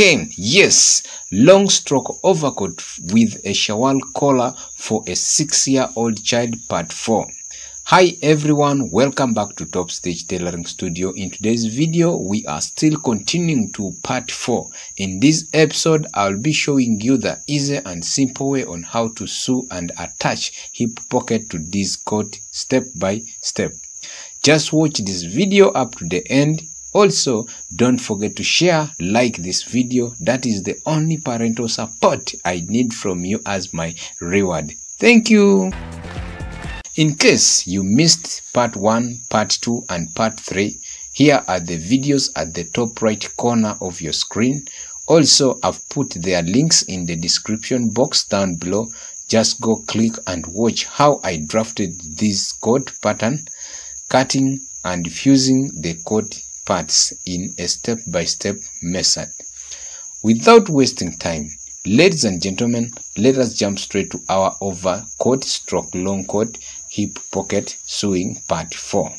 Okay, yes, long stroke overcoat with a shawl collar for a 6-year-old child, part 4. Hi everyone, welcome back to Top Stitch Tailoring Studio. In today's video, we are still continuing to part 4. In this episode, I'll be showing you the easy and simple way on how to sew and attach hip pocket to this coat step by step. Just watch this video up to the end. Also, don't forget to share, like this video. That is the only parental support I need from you as my reward. Thank you. In case you missed part 1, part 2 and part 3, here are the videos at the top right corner of your screen. Also, I've put their links in the description box down below. Just go click and watch how I drafted this coat pattern, cutting and fusing the coat parts in a step-by-step method. Without wasting time, ladies and gentlemen, let us jump straight to our overcoat stroke long coat hip pocket sewing part 4.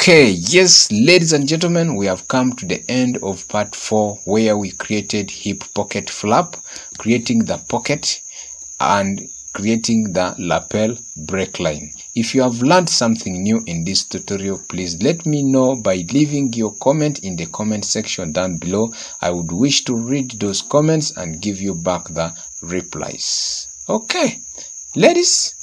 Okay, yes, ladies and gentlemen, we have come to the end of part 4, where we created hip pocket flap, creating the pocket and creating the lapel break line. If you have learned something new in this tutorial, please let me know by leaving your comment in the comment section down below. I would wish to read those comments and give you back the replies. Okay, ladies,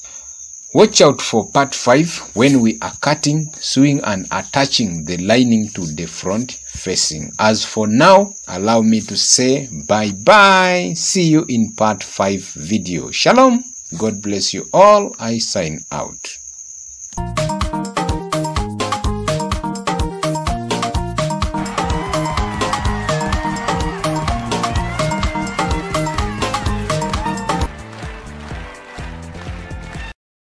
watch out for part 5 when we are cutting, sewing and attaching the lining to the front facing. As for now, allow me to say bye-bye. See you in part 5 video. Shalom. God bless you all. I sign out.